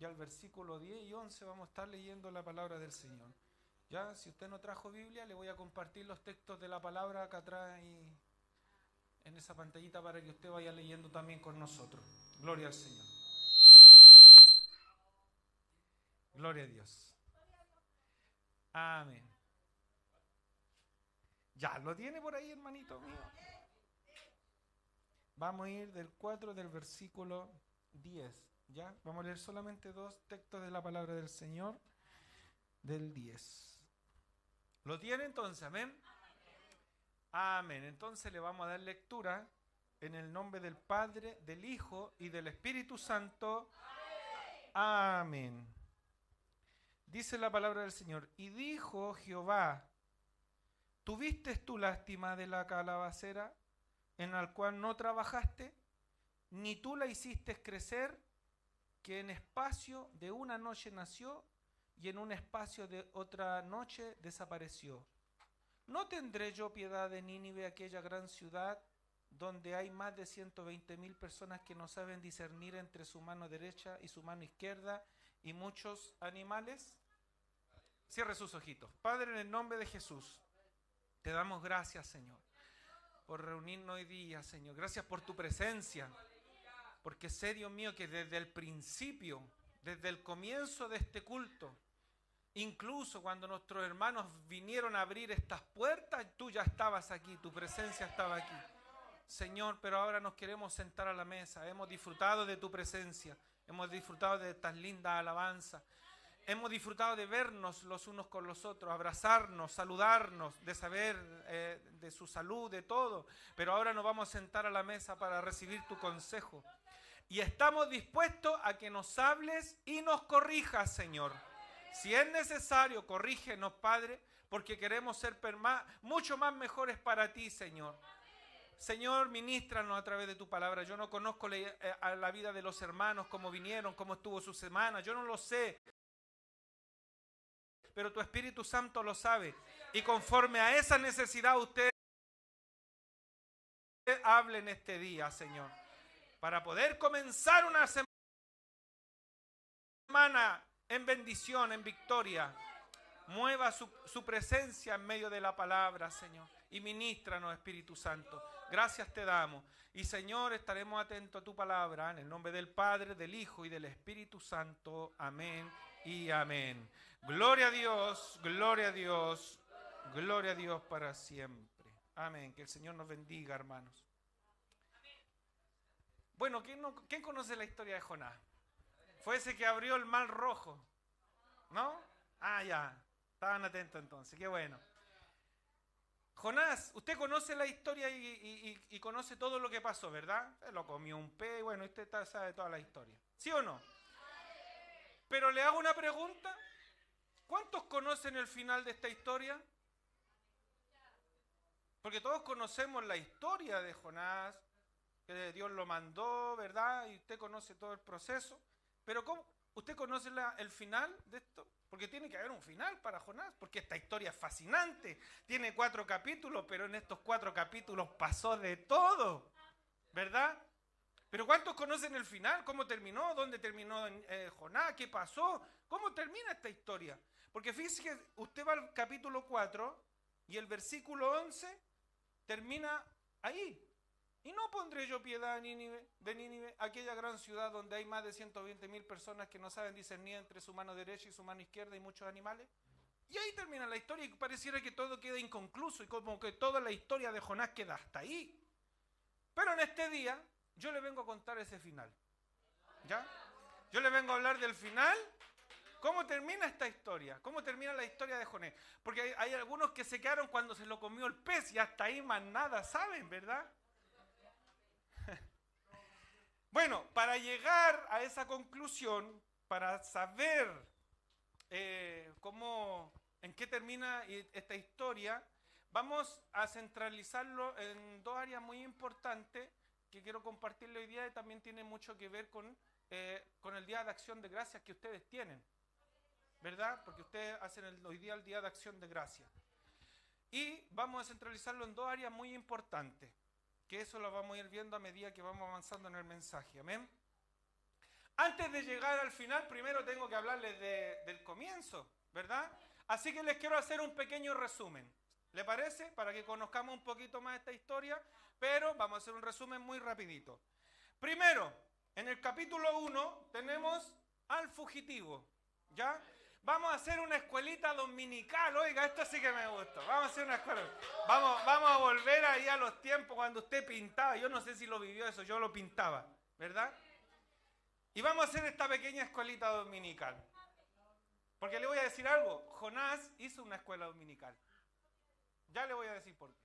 Ya el versículo 10 y 11 vamos a estar leyendo la palabra del Señor. Ya, si usted no trajo Biblia, le voy a compartir los textos de la palabra acá atrás y en esa pantallita para que usted vaya leyendo también con nosotros. Gloria al Señor. Gloria a Dios. Amén. Ya, ¿lo tiene por ahí, hermanito mío? Vamos a ir del 4 del versículo 10. ¿Ya? Vamos a leer solamente dos textos de la palabra del Señor del 10. ¿Lo tiene entonces? Amén. Amén. Entonces le vamos a dar lectura en el nombre del Padre, del Hijo y del Espíritu Santo. Amén. Dice la palabra del Señor: y dijo Jehová: ¿tuviste tú lástima de la calabacera en la cual no trabajaste, ni tú la hiciste crecer, que en espacio de una noche nació y en un espacio de otra noche desapareció? ¿No tendré yo piedad de Nínive, aquella gran ciudad, donde hay más de 120,000 personas que no saben discernir entre su mano derecha y su mano izquierda, y muchos animales? Cierre sus ojitos. Padre, en el nombre de Jesús, te damos gracias, Señor, por reunirnos hoy día, Señor. Gracias por tu presencia, porque sé, Dios mío, que desde el principio, desde el comienzo de este culto, incluso cuando nuestros hermanos vinieron a abrir estas puertas, tú ya estabas aquí, tu presencia estaba aquí. Señor, pero ahora nos queremos sentar a la mesa. Hemos disfrutado de tu presencia, hemos disfrutado de estas lindas alabanzas, hemos disfrutado de vernos los unos con los otros, abrazarnos, saludarnos, de saber de su salud, de todo. Pero ahora nos vamos a sentar a la mesa para recibir tu consejo. Y estamos dispuestos a que nos hables y nos corrijas, Señor. Si es necesario, corrígenos, Padre, porque queremos ser mucho más mejores para ti, Señor. Señor, ministranos a través de tu palabra. Yo no conozco la vida de los hermanos, cómo vinieron, cómo estuvo su semana. Yo no lo sé, pero tu Espíritu Santo lo sabe. Y conforme a esa necesidad, usted hable en este día, Señor, para poder comenzar una semana en bendición, en victoria. Mueva su presencia en medio de la palabra, Señor, y ministranos, Espíritu Santo. Gracias te damos. Y, Señor, estaremos atentos a tu palabra, en el nombre del Padre, del Hijo y del Espíritu Santo. Amén y amén. Gloria a Dios, gloria a Dios, gloria a Dios para siempre. Amén. Que el Señor nos bendiga, hermanos. Bueno, ¿quién conoce la historia de Jonás? Fue ese que abrió el mar rojo, ¿no? Ah, ya. Estaban atentos entonces, qué bueno. Jonás, usted conoce la historia y conoce todo lo que pasó, ¿verdad? Lo comió un pez, bueno, usted sabe toda la historia. ¿Sí o no? Pero le hago una pregunta. ¿Cuántos conocen el final de esta historia? Porque todos conocemos la historia de Jonás, que Dios lo mandó, ¿verdad? Y usted conoce todo el proceso. Pero ¿cómo? ¿Usted conoce el final de esto? Porque tiene que haber un final para Jonás, porque esta historia es fascinante. Tiene 4 capítulos, pero en estos 4 capítulos pasó de todo, ¿verdad? Pero ¿cuántos conocen el final? ¿Cómo terminó? ¿Dónde terminó Jonás? ¿Qué pasó? ¿Cómo termina esta historia? Porque fíjese que usted va al capítulo 4 y el versículo 11 termina ahí. Y no pondré yo piedad de Nínive, aquella gran ciudad donde hay más de 120,000 personas que no saben discernir entre su mano derecha y su mano izquierda y muchos animales. Y ahí termina la historia y pareciera que todo queda inconcluso y como que toda la historia de Jonás queda hasta ahí. Pero en este día yo le vengo a contar ese final. ¿Ya? Yo le vengo a hablar del final. ¿Cómo termina esta historia? ¿Cómo termina la historia de Jonás? Porque hay algunos que se quedaron cuando se lo comió el pez y hasta ahí más nada saben, ¿verdad? Bueno, para llegar a esa conclusión, para saber en qué termina esta historia, vamos a centralizarlo en 2 áreas muy importantes que quiero compartirle hoy día y también tiene mucho que ver con el Día de Acción de Gracias que ustedes tienen, ¿verdad? Porque ustedes hacen hoy día el Día de Acción de Gracias. Y vamos a centralizarlo en 2 áreas muy importantes, que eso lo vamos a ir viendo a medida que vamos avanzando en el mensaje. Amén. antes de llegar al final, primero tengo que hablarles del comienzo, ¿verdad? Así que les quiero hacer un pequeño resumen. ¿Le parece? Para que conozcamos un poquito más esta historia, pero vamos a hacer un resumen muy rapidito. Primero, en el capítulo 1 tenemos al fugitivo, ¿ya? Vamos a hacer una escuelita dominical, oiga, esto sí que me gusta. Vamos a hacer una escuela. Vamos a volver ahí a los tiempos cuando usted pintaba. Yo no sé si lo vivió eso, yo lo pintaba, ¿verdad? Y vamos a hacer esta pequeña escuelita dominical. Porque le voy a decir algo, Jonás hizo una escuela dominical. Ya le voy a decir por qué.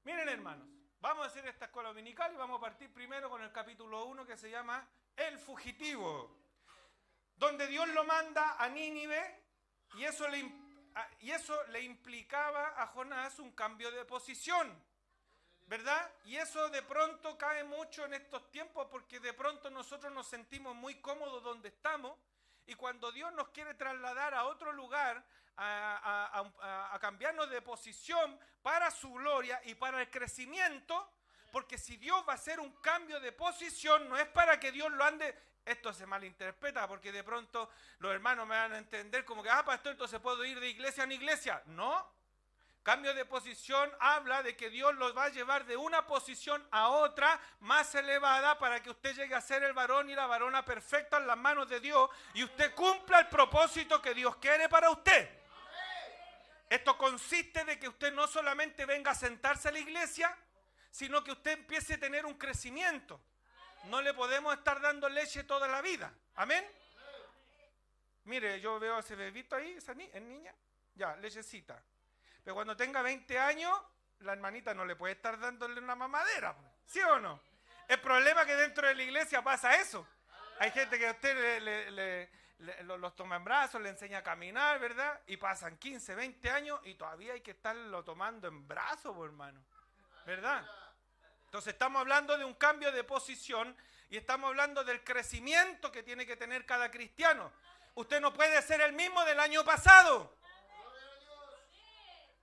Miren, hermanos, vamos a hacer esta escuela dominical y vamos a partir primero con el capítulo 1 que se llama El Fugitivo, donde Dios lo manda a Nínive y eso le implicaba a Jonás un cambio de posición, ¿verdad? Y eso de pronto cae mucho en estos tiempos porque de pronto nosotros nos sentimos muy cómodos donde estamos y cuando Dios nos quiere trasladar a otro lugar, a cambiarnos de posición para su gloria y para el crecimiento, porque si Dios va a hacer un cambio de posición, no es para que Dios lo ande, esto se malinterpreta, porque de pronto los hermanos me van a entender como que, pastor, entonces puedo ir de iglesia en iglesia. No, cambio de posición habla de que Dios los va a llevar de una posición a otra más elevada para que usted llegue a ser el varón y la varona perfecta en las manos de Dios y usted cumpla el propósito que Dios quiere para usted. Esto consiste de que usted no solamente venga a sentarse a la iglesia, sino que usted empiece a tener un crecimiento. No le podemos estar dando leche toda la vida. ¿Amén? Mire, yo veo a ese bebito ahí, esa niña, ya, lechecita. Pero cuando tenga 20 años, la hermanita no le puede estar dándole una mamadera, ¿sí o no? El problema es que dentro de la iglesia pasa eso. Hay gente que a usted los toma en brazos, le enseña a caminar, ¿verdad? Y pasan 15, 20 años y todavía hay que estarlo tomando en brazos, hermano, ¿verdad? Entonces estamos hablando de un cambio de posición y estamos hablando del crecimiento que tiene que tener cada cristiano. Usted no puede ser el mismo del año pasado.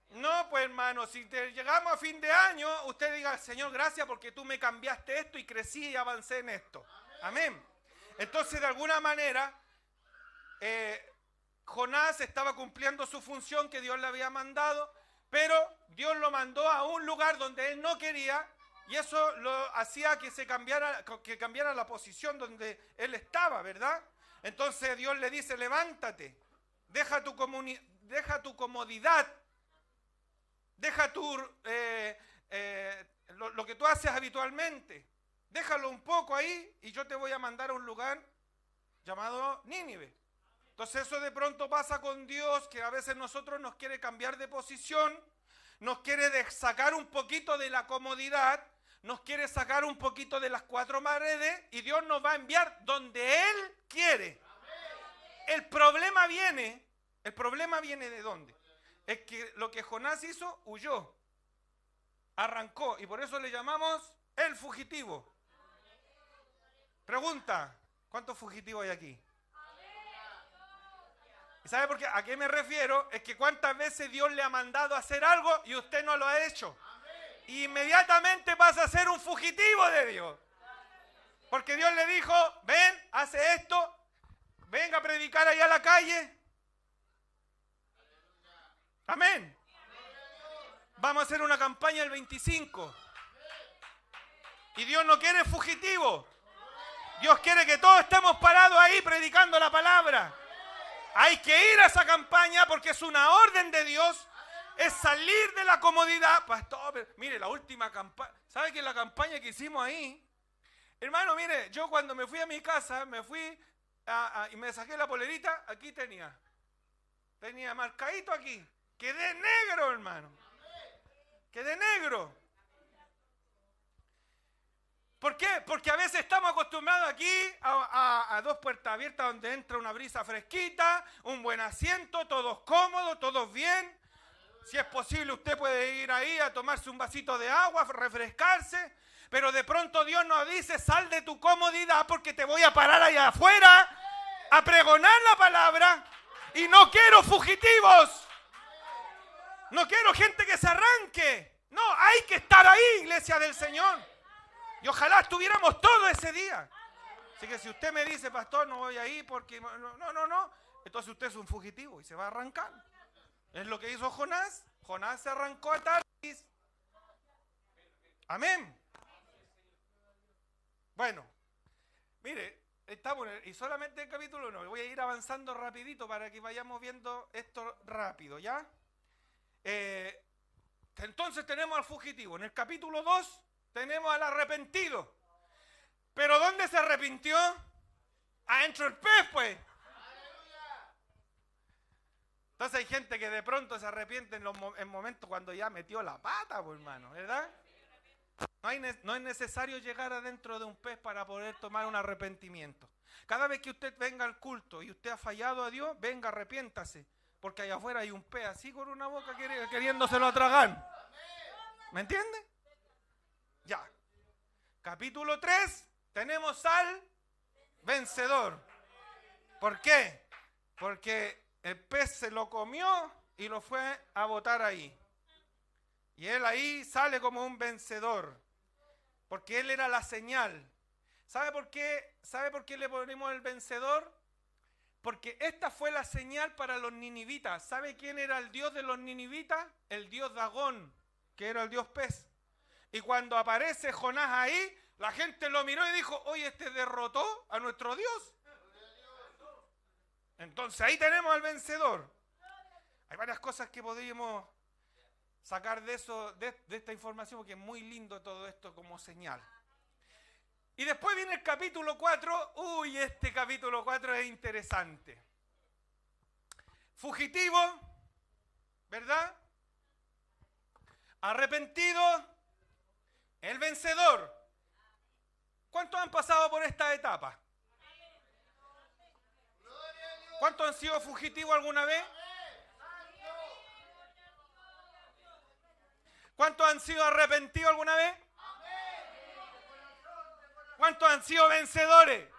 No, pues hermano, si llegamos a fin de año, usted diga, Señor, gracias porque tú me cambiaste esto y crecí y avancé en esto. Amén. Entonces, de alguna manera, Jonás estaba cumpliendo su función que Dios le había mandado, pero Dios lo mandó a un lugar donde él no quería y eso lo hacía que cambiara la posición donde él estaba, ¿verdad? Entonces Dios le dice, levántate, deja tu comodidad, deja lo que tú haces habitualmente, déjalo un poco ahí y yo te voy a mandar a un lugar llamado Nínive. Entonces eso de pronto pasa con Dios, que a veces nosotros nos quiere cambiar de posición, nos quiere sacar un poquito de la comodidad, nos quiere sacar un poquito de las cuatro paredes y Dios nos va a enviar donde Él quiere. El problema viene ¿de dónde? Es que lo que Jonás hizo, huyó, arrancó y por eso le llamamos el fugitivo. Pregunta, ¿cuántos fugitivos hay aquí? ¿Y sabe por qué? ¿A qué me refiero? Es que cuántas veces Dios le ha mandado a hacer algo y usted no lo ha hecho. Y inmediatamente pasa a ser un fugitivo de Dios. Porque Dios le dijo, ven, hace esto, venga a predicar allá a la calle. Amén. Vamos a hacer una campaña el 25. Y Dios no quiere fugitivo. Dios quiere que todos estemos parados ahí predicando la palabra. Hay que ir a esa campaña porque es una orden de Dios. Es salir de la comodidad. Pastor, mire, la última campaña. ¿Sabe que la campaña que hicimos ahí? Hermano, mire, yo cuando me fui a mi casa, me fui y me saqué la polerita, aquí tenía marcadito aquí. Quedé negro, hermano. Quedé negro. ¿Por qué? Porque a veces estamos acostumbrados aquí a dos puertas abiertas donde entra una brisa fresquita, un buen asiento, todos cómodos, todos bien. Si es posible, usted puede ir ahí a tomarse un vasito de agua, refrescarse. Pero de pronto Dios nos dice, sal de tu comodidad porque te voy a parar allá afuera a pregonar la palabra. Y no quiero fugitivos. No quiero gente que se arranque. No, hay que estar ahí, iglesia del Señor. Y ojalá estuviéramos todos ese día. Así que si usted me dice, pastor, no voy ahí porque... No. Entonces usted es un fugitivo y se va a arrancar. Es lo que hizo Jonás. Jonás se arrancó a Tarsis. Amén. Bueno, mire, estamos y solamente el capítulo 1. Voy a ir avanzando rapidito para que vayamos viendo esto rápido, ¿ya? Entonces tenemos al fugitivo. En el capítulo 2 tenemos al arrepentido. ¿Pero dónde se arrepintió? Adentro del pez, pues. Entonces hay gente que de pronto se arrepiente en momentos cuando ya metió la pata, pues, hermano, ¿verdad? No es necesario llegar adentro de un pez para poder tomar un arrepentimiento. Cada vez que usted venga al culto y usted ha fallado a Dios, venga, arrepiéntase. Porque allá afuera hay un pez así con una boca queriéndoselo tragar. ¿Me entiende? Ya. Capítulo 3, tenemos al vencedor. ¿Por qué? Porque el pez se lo comió y lo fue a botar ahí. Y él ahí sale como un vencedor. Porque él era la señal. ¿Sabe por qué? ¿Sabe por qué le ponemos el vencedor? Porque esta fue la señal para los ninivitas. ¿Sabe quién era el dios de los ninivitas? El dios Dagón, que era el dios pez. Y cuando aparece Jonás ahí, la gente lo miró y dijo, oye, este derrotó a nuestro Dios. Entonces ahí tenemos al vencedor. Hay varias cosas que podríamos sacar de eso, de esta información, porque es muy lindo todo esto como señal. Y después viene el capítulo 4. Uy, este capítulo 4 es interesante. Fugitivo, ¿verdad? Arrepentido, el vencedor. ¿Cuántos han pasado por esta etapa? ¿Cuántos han sido fugitivos alguna vez? ¿Cuántos han sido arrepentidos alguna vez? ¿Cuántos han sido vencedores?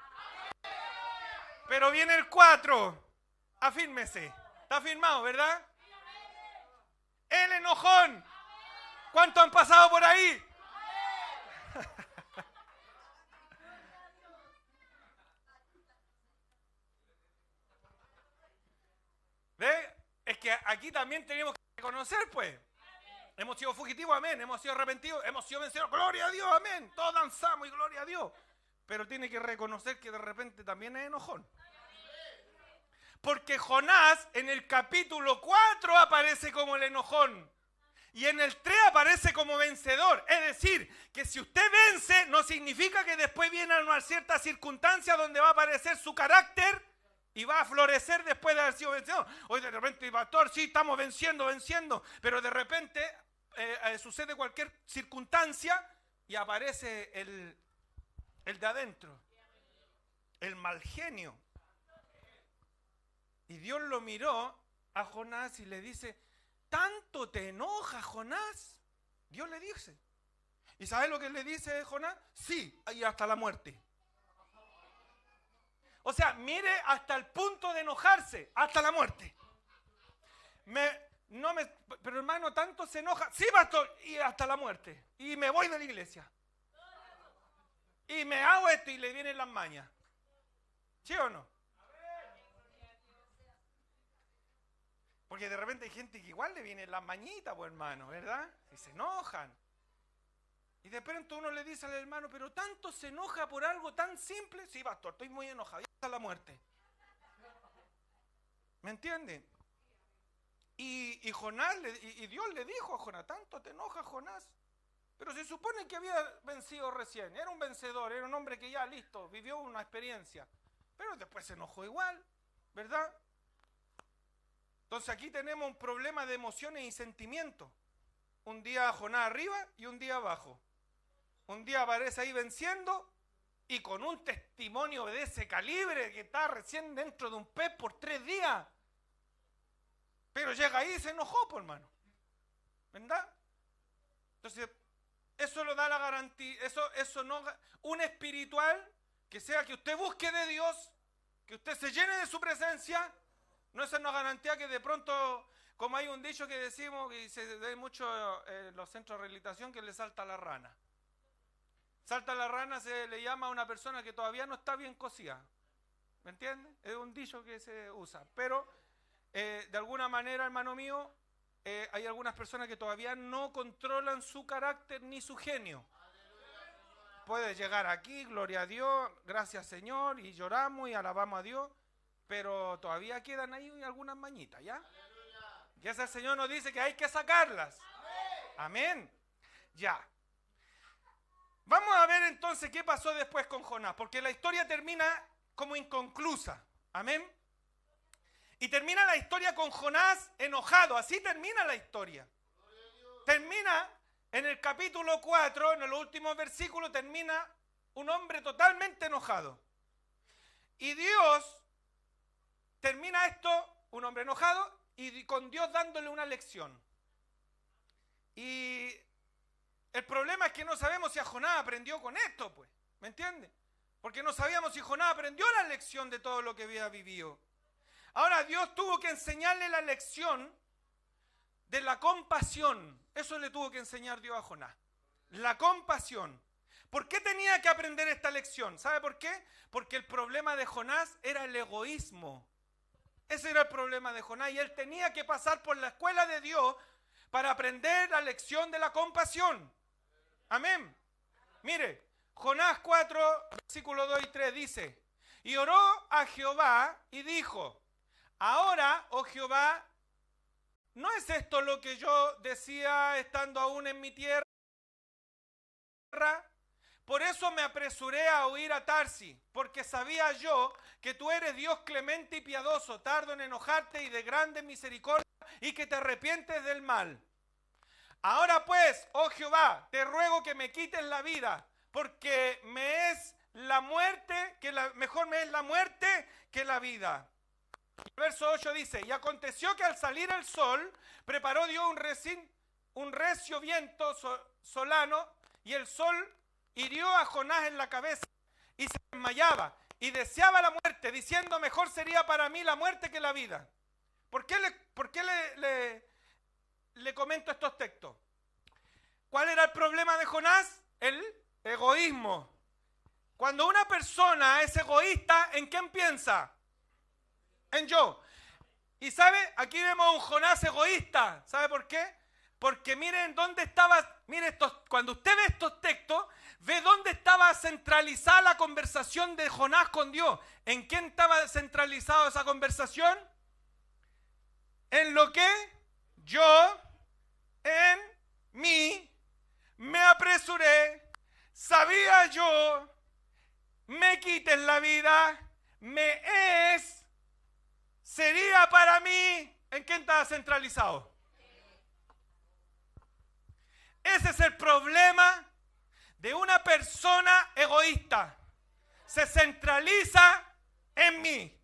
Pero viene el 4. Afírmese. Está firmado, ¿verdad? El enojón. ¿Cuántos han pasado por ahí? ¿Ve? Es que aquí también tenemos que reconocer, pues. Hemos sido fugitivos, amén. Hemos sido arrepentidos, hemos sido vencedores. Gloria a Dios, amén. Todos danzamos y gloria a Dios. Pero tiene que reconocer que de repente también es enojón. Porque Jonás en el capítulo 4 aparece como el enojón. Y en el 3 aparece como vencedor. Es decir, que si usted vence, no significa que después viene una cierta circunstancia donde va a aparecer su carácter y va a florecer después de haber sido vencedor. Hoy de repente, pastor, sí, estamos venciendo, pero de repente sucede cualquier circunstancia y aparece el de adentro, el mal genio. Y Dios lo miró a Jonás y le dice, ¿tanto te enoja, Jonás? Dios le dice. ¿Y sabe lo que le dice Jonás? Sí, y hasta la muerte. O sea, mire hasta el punto de enojarse, hasta la muerte. Pero hermano, tanto se enoja. Sí, pastor, y hasta la muerte. Y me voy de la iglesia. Y me hago esto y le vienen las mañas. ¿Sí o no? Porque de repente hay gente que igual le vienen las mañitas, pues hermano, ¿verdad? Y se enojan. Y de pronto uno le dice al hermano, pero tanto se enoja por algo tan simple. Sí, pastor, estoy muy enojado. Y hasta la muerte. ¿Me entienden? Y Dios le dijo a Jonás, tanto te enoja, Jonás. Pero se supone que había vencido recién. Era un vencedor, era un hombre que ya listo, vivió una experiencia. Pero después se enojó igual, ¿verdad? Entonces aquí tenemos un problema de emociones y sentimientos. Un día Jonás arriba y un día abajo. Un día aparece ahí venciendo y con un testimonio de ese calibre que está recién dentro de un pez por 3 días. Pero llega ahí y se enojó, por hermano. ¿Verdad? Entonces, eso lo da la garantía, eso no, un espiritual que sea que usted busque de Dios, que usted se llene de su presencia, no es una garantía que de pronto, como hay un dicho que decimos, y se ve mucho en los centros de rehabilitación, que le salta la rana. Salta la rana se le llama a una persona que todavía no está bien cocida. ¿Me entiendes? Es un dicho que se usa. Pero de alguna manera, hermano mío, hay algunas personas que todavía no controlan su carácter ni su genio. Puede llegar aquí, gloria a Dios, gracias Señor, y lloramos y alabamos a Dios, pero todavía quedan ahí algunas mañitas, ¿ya? Y ese Señor nos dice que hay que sacarlas. Amén. Ya. Vamos a ver entonces qué pasó después con Jonás, porque la historia termina como inconclusa. Amén. Y termina la historia con Jonás enojado. Así termina la historia. Termina en el capítulo 4, en los últimos versículos, termina un hombre totalmente enojado. Y Dios termina esto, un hombre enojado, y con Dios dándole una lección. Y el problema es que no sabemos si a Jonás aprendió con esto, pues. ¿Me entiendes? Porque no sabíamos si Jonás aprendió la lección de todo lo que había vivido. Ahora Dios tuvo que enseñarle la lección de la compasión. Eso le tuvo que enseñar Dios a Jonás. La compasión. ¿Por qué tenía que aprender esta lección? ¿Sabe por qué? Porque el problema de Jonás era el egoísmo. Ese era el problema de Jonás y él tenía que pasar por la escuela de Dios para aprender la lección de la compasión. Amén. Mire, Jonás 4, versículo 2 y 3 dice: y oró a Jehová y dijo: ahora, oh Jehová, ¿no es esto lo que yo decía estando aún en mi tierra? Por eso me apresuré a huir a Tarsis, porque sabía yo que tú eres Dios clemente y piadoso, tardo en enojarte y de grande misericordia, y que te arrepientes del mal. Ahora pues, oh Jehová, te ruego que me quites la vida, porque me es la muerte, mejor me es la muerte que la vida. Verso 8 dice: y aconteció que al salir el sol, preparó Dios un recio viento solano, y el sol hirió a Jonás en la cabeza, y se desmayaba, y deseaba la muerte, diciendo: mejor sería para mí la muerte que la vida. ¿Por qué le comento estos textos? ¿Cuál era el problema de Jonás? El egoísmo. Cuando una persona es egoísta, ¿en quién piensa? En yo. Y ¿sabe? Aquí vemos a un Jonás egoísta. ¿Sabe por qué? Porque miren dónde estaba, cuando usted ve estos textos, ve dónde estaba centralizada la conversación de Jonás con Dios. ¿En quién estaba centralizada esa conversación? En lo que yo, en mí, me apresuré, sabía yo, me quiten la vida, sería para mí. ¿En quién estaba centralizado? Ese es el problema de una persona egoísta. Se centraliza en mí.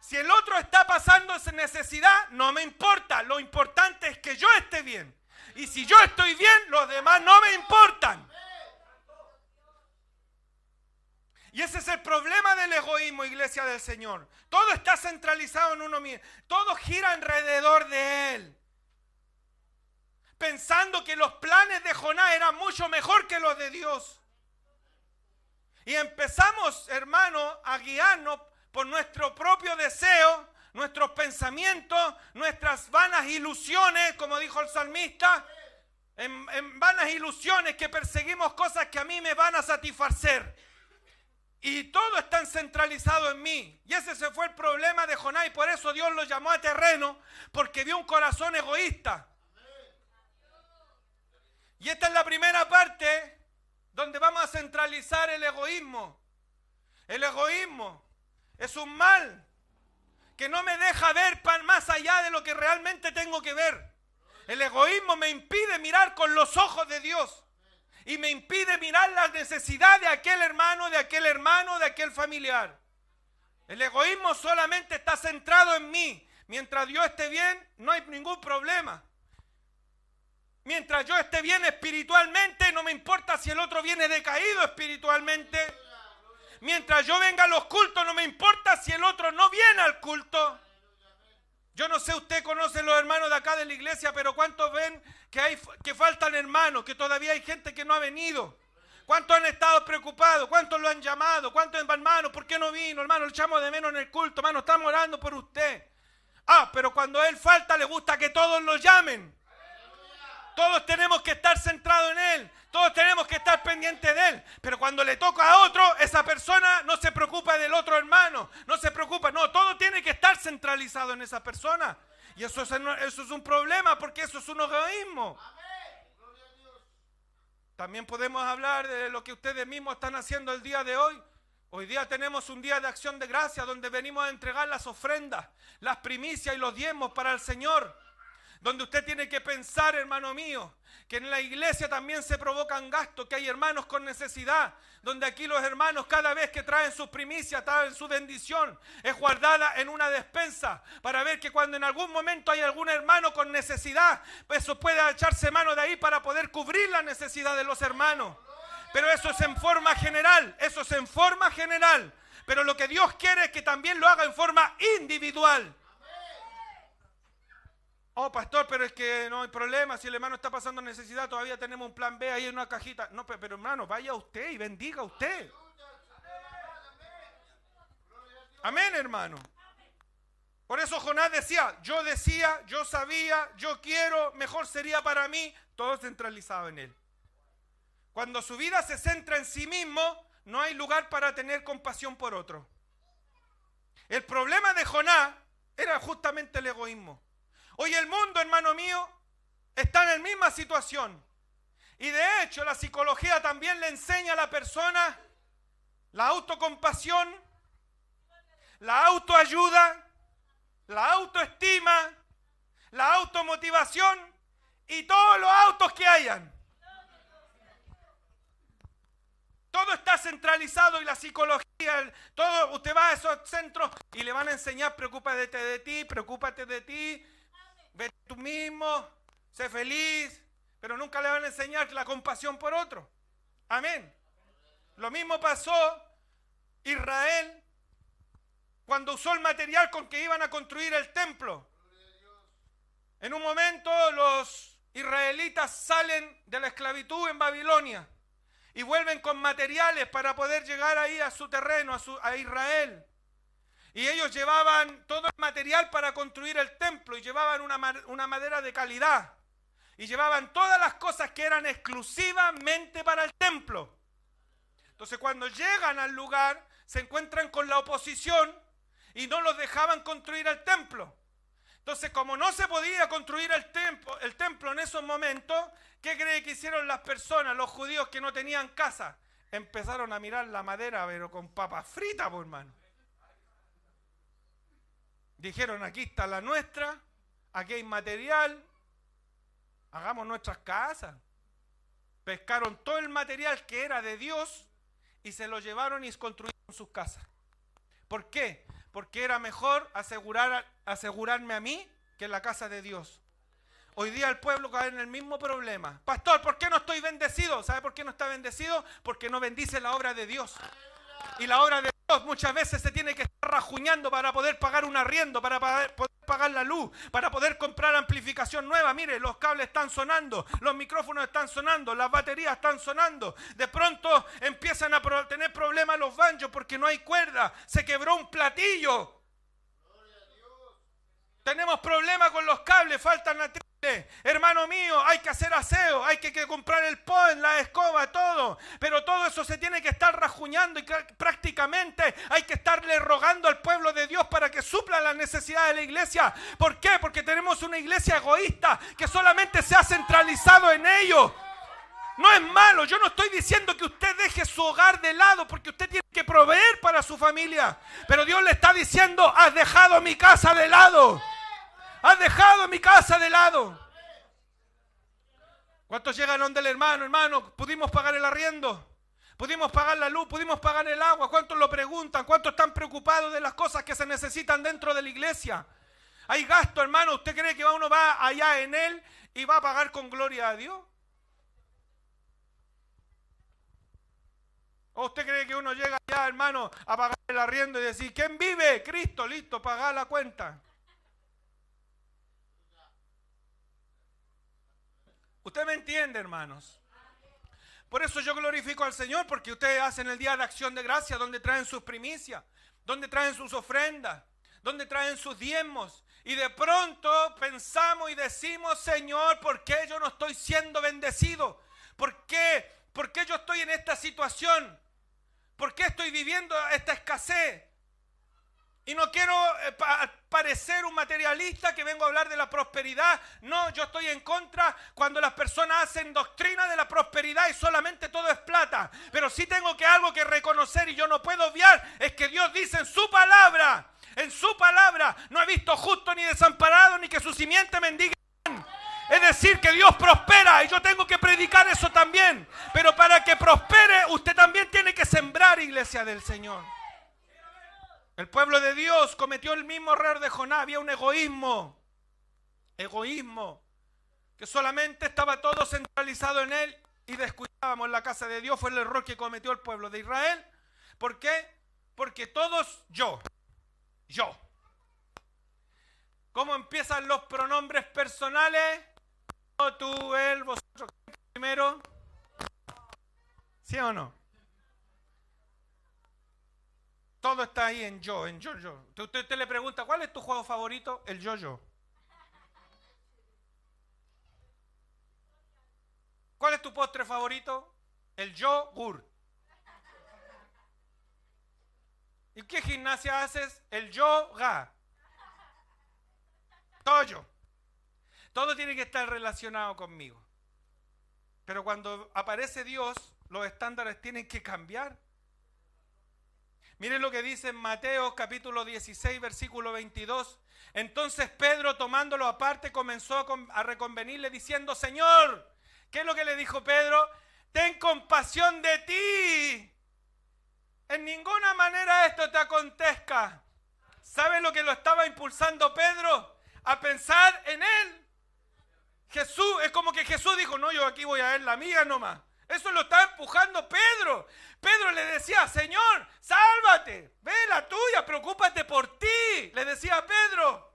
Si el otro está pasando esa necesidad, no me importa. Lo importante es que yo esté bien. Y si yo estoy bien, los demás no me importan. Y ese es el problema del egoísmo, iglesia del Señor. Todo está centralizado en uno mismo. Todo gira alrededor de él. Pensando que los planes de Jonás eran mucho mejor que los de Dios. Y empezamos, hermano, a guiarnos por nuestro propio deseo, nuestros pensamientos, nuestras vanas ilusiones, como dijo el salmista, en vanas ilusiones que perseguimos cosas que a mí me van a satisfacer. Y todo está centralizado en mí. Y ese fue el problema de Jonás, y por eso Dios lo llamó a terreno, porque vio un corazón egoísta. Y esta es la primera parte donde vamos a centralizar el egoísmo. El egoísmo es un mal que no me deja ver más allá de lo que realmente tengo que ver. El egoísmo me impide mirar con los ojos de Dios y me impide mirar la necesidad de aquel hermano, de aquel familiar. El egoísmo solamente está centrado en mí. Mientras Dios esté bien, no hay ningún problema. Mientras yo esté bien espiritualmente, no me importa si el otro viene decaído espiritualmente. Mientras yo venga a los cultos, no me importa si el otro no viene al culto. Yo no sé, usted conoce los hermanos de acá de la iglesia, pero ¿cuántos ven que faltan hermanos? Que todavía hay gente que no ha venido. ¿Cuántos han estado preocupados? ¿Cuántos lo han llamado? ¿Cuántos, hermano, por qué no vino? Hermano, le echamos de menos en el culto. Hermano, estamos orando por usted. Pero cuando él falta, le gusta que todos lo llamen. Todos tenemos que estar centrados en él. Todos tenemos que estar pendientes de él. Pero cuando le toca a otro, esa persona no se preocupa del otro hermano. No se preocupa. No, todo tiene que estar centralizado en esa persona. Y eso es un problema, porque eso es un egoísmo. También podemos hablar de lo que ustedes mismos están haciendo el día de hoy. Hoy día tenemos un día de acción de gracia donde venimos a entregar las ofrendas, las primicias y los diezmos para el Señor. Donde usted tiene que pensar, hermano mío, que en la iglesia también se provocan gastos, que hay hermanos con necesidad, donde aquí los hermanos cada vez que traen sus primicias, traen su bendición, es guardada en una despensa, para ver que cuando en algún momento hay algún hermano con necesidad, eso pueda echarse mano de ahí para poder cubrir la necesidad de los hermanos. Pero eso es en forma general, eso es en forma general. Pero lo que Dios quiere es que también lo haga en forma individual. Oh, pastor, pero es que no hay problema. Si el hermano está pasando necesidad, todavía tenemos un plan B ahí en una cajita. No, pero hermano, vaya usted y bendiga a usted. Amén, hermano. Por eso Jonás decía, yo sabía, yo quiero, mejor sería para mí. Todo centralizado en él. Cuando su vida se centra en sí mismo, no hay lugar para tener compasión por otro. El problema de Jonás era justamente el egoísmo. Hoy el mundo, hermano mío, está en la misma situación. Y de hecho la psicología también le enseña a la persona la autocompasión, la autoayuda, la autoestima, la automotivación y todos los autos que hayan. Todo está centralizado y la psicología, todo, usted va a esos centros y le van a enseñar, preocúpate de ti, ve tú mismo, sé feliz, pero nunca le van a enseñar la compasión por otro. Amén. Lo mismo pasó Israel cuando usó el material con que iban a construir el templo. En un momento los israelitas salen de la esclavitud en Babilonia y vuelven con materiales para poder llegar ahí a su terreno, a Israel. Y ellos llevaban todo el material para construir el templo y llevaban una madera de calidad. Y llevaban todas las cosas que eran exclusivamente para el templo. Entonces cuando llegan al lugar se encuentran con la oposición y no los dejaban construir el templo. Entonces como no se podía construir el templo en esos momentos, ¿qué cree que hicieron las personas, los judíos que no tenían casa? Empezaron a mirar la madera pero con papas fritas, pues, hermano. Dijeron, aquí está la nuestra, aquí hay material, hagamos nuestras casas. Pescaron todo el material que era de Dios y se lo llevaron y construyeron sus casas. ¿Por qué? Porque era mejor asegurarme a mí que en la casa de Dios. Hoy día el pueblo cae en el mismo problema. Pastor, ¿por qué no estoy bendecido? ¿Sabe por qué no está bendecido? Porque no bendice la obra de Dios. Y la obra de Dios muchas veces se tiene que estar rajuñando para poder pagar un arriendo, para poder pagar la luz, para poder comprar amplificación nueva. Mire, los cables están sonando, los micrófonos están sonando, las baterías están sonando. De pronto empiezan a tener problemas los banjos porque no hay cuerda, se quebró un platillo. Tenemos problemas con los cables, faltan atriles. Hermano mío, hay que hacer aseo, hay que comprar el PON, la escoba, todo. Pero todo eso se tiene que estar rajuñando y prácticamente hay que estarle rogando al pueblo de Dios para que supla las necesidades de la iglesia. ¿Por qué? Porque tenemos una iglesia egoísta que solamente se ha centralizado en ello. No es malo, yo no estoy diciendo que usted deje su hogar de lado porque usted tiene que proveer para su familia. Pero Dios le está diciendo, has dejado mi casa de lado. Has dejado mi casa de lado. ¿Cuántos llegan donde el hermano? Hermano, ¿pudimos pagar el arriendo? ¿Pudimos pagar la luz? ¿Pudimos pagar el agua? ¿Cuántos lo preguntan? ¿Cuántos están preocupados de las cosas que se necesitan dentro de la iglesia? Hay gasto, hermano. ¿Usted cree que uno va allá en él y va a pagar con gloria a Dios? ¿O usted cree que uno llega allá, hermano, a pagar el arriendo y decir, ¿quién vive? Cristo, listo, paga la cuenta. ¿Usted me entiende, hermanos? Por eso yo glorifico al Señor, porque ustedes hacen el Día de Acción de Gracia, donde traen sus primicias, donde traen sus ofrendas, donde traen sus diezmos. Y de pronto pensamos y decimos, Señor, ¿por qué yo no estoy siendo bendecido? ¿Por qué yo estoy en esta situación? ¿Por qué estoy viviendo esta escasez? Y no quiero parecer un materialista que vengo a hablar de la prosperidad. No, yo estoy en contra cuando las personas hacen doctrina de la prosperidad y solamente todo es plata. Pero sí tengo algo que reconocer y yo no puedo obviar, es que Dios dice en su palabra, no he visto justo ni desamparado ni que su simiente mendigue. Es decir, que Dios prospera y yo tengo que predicar eso también. Pero para que prospere, usted también tiene que sembrar, iglesia del Señor. El pueblo de Dios cometió el mismo error de Jonás. Había un egoísmo, que solamente estaba todo centralizado en él y descuidábamos la casa de Dios. Fue el error que cometió el pueblo de Israel. ¿Por qué? Porque todos yo. ¿Cómo empiezan los pronombres personales? Yo, tú, él, vosotros. Primero, ¿sí o no? Todo está ahí en yo. Usted le pregunta, ¿cuál es tu juego favorito? El yo. ¿Cuál es tu postre favorito? El yogur. ¿Y qué gimnasia haces? El yoga. Todo yo. Todo tiene que estar relacionado conmigo. Pero cuando aparece Dios, los estándares tienen que cambiar. Miren lo que dice en Mateo capítulo 16, versículo 22. Entonces Pedro, tomándolo aparte, comenzó a reconvenirle diciendo, Señor, ¿qué es lo que le dijo Pedro? Ten compasión de ti. En ninguna manera esto te acontezca. ¿Sabe lo que lo estaba impulsando Pedro? A pensar en él. Jesús, es como que Jesús dijo, no, yo aquí voy a ver la mía nomás. Eso lo estaba empujando Pedro. Pedro le decía, Señor, sálvate, ve la tuya, preocúpate por ti, le decía a Pedro.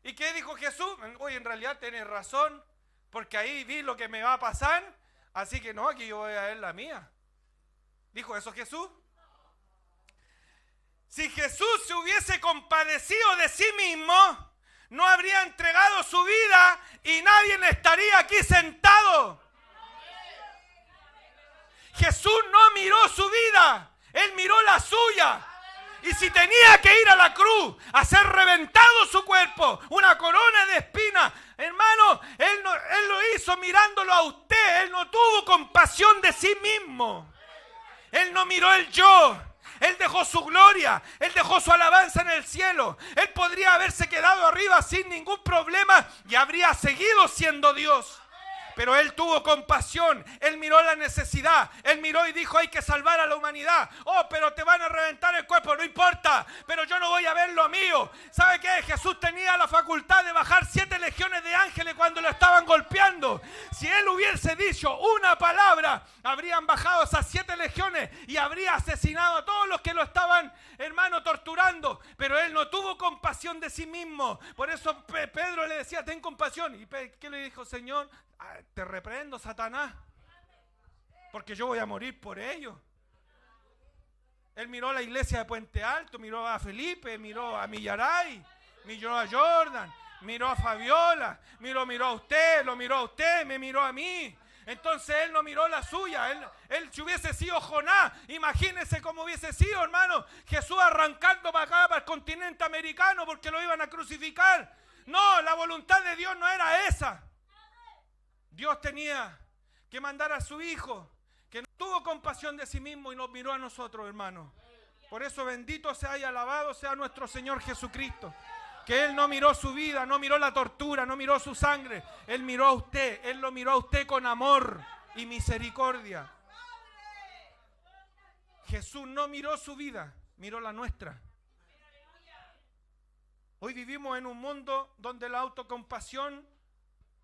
¿Y qué dijo Jesús? Oye, en realidad tienes razón, porque ahí vi lo que me va a pasar, así que no, aquí yo voy a ver la mía. ¿Dijo eso Jesús? Si Jesús se hubiese compadecido de sí mismo, no habría entregado su vida y nadie estaría aquí sentado. Jesús no miró su vida, Él miró la suya. Y si tenía que ir a la cruz a ser reventado su cuerpo, una corona de espinas, hermano, Él lo hizo mirándolo a usted. Él no tuvo compasión de sí mismo. Él no miró el yo. Él dejó su gloria, Él dejó su alabanza en el cielo. Él podría haberse quedado arriba sin ningún problema y habría seguido siendo Dios. Pero Él tuvo compasión, Él miró la necesidad, Él miró y dijo, hay que salvar a la humanidad. Oh, pero te van a reventar el cuerpo, no importa, pero yo no voy a ver lo mío. ¿Sabe qué? Jesús tenía la facultad de bajar 7 legiones de ángeles cuando lo estaban golpeando. Si Él hubiese dicho una palabra, habrían bajado esas 7 legiones y habría asesinado a todos los que lo estaban, hermano, torturando. Pero Él no tuvo compasión de sí mismo. Por eso Pedro le decía, ten compasión. ¿Y qué le dijo, Señor? Te reprendo, Satanás, porque yo voy a morir por ellos. Él miró a la iglesia de Puente Alto, miró a Felipe, miró a Millaray, miró a Jordan, miró a Fabiola, miró a usted, lo miró a usted, me miró a mí. Entonces Él no miró la suya. Él si hubiese sido Jonás, imagínense cómo hubiese sido, hermano, Jesús arrancando para acá, para el continente americano, porque lo iban a crucificar. No, la voluntad de Dios no era esa. Dios tenía que mandar a su Hijo, que no tuvo compasión de sí mismo y nos miró a nosotros, hermanos. Por eso bendito sea y alabado sea nuestro Señor Jesucristo, que Él no miró su vida, no miró la tortura, no miró su sangre. Él miró a usted, Él lo miró a usted con amor y misericordia. Jesús no miró su vida, miró la nuestra. Hoy vivimos en un mundo donde la autocompasión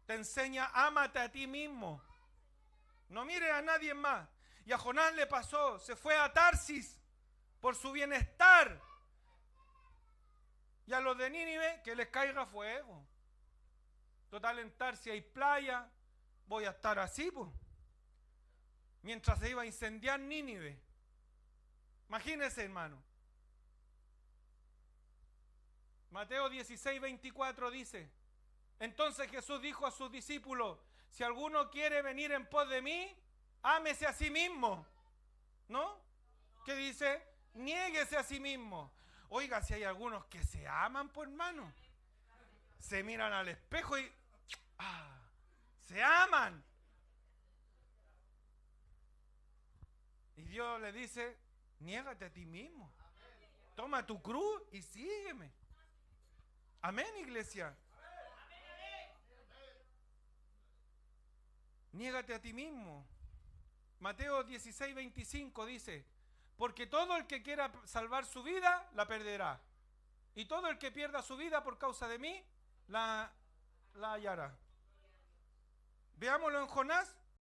te enseña, ámate a ti mismo. No mires a nadie más. Y a Jonás le pasó, se fue a Tarsis por su bienestar. Y a los de Nínive, que les caiga fuego. Total, en Tarsis hay playa, voy a estar así, pues. mientras se iba a incendiar Nínive. Imagínense, hermano. Mateo 16:24 dice: entonces Jesús dijo a sus discípulos: si alguno quiere venir en pos de mí, ámese a sí mismo. ¿No? ¿Qué dice? Niéguese a sí mismo. Oiga, si hay algunos que se aman, pues hermano, se miran al espejo y se aman. Y Dios le dice: niégate a ti mismo. Toma tu cruz y sígueme. Amén, iglesia. Niégate a ti mismo. Mateo 16:25 dice: porque todo el que quiera salvar su vida, la perderá. Y todo el que pierda su vida por causa de mí, la hallará. Veámoslo en Jonás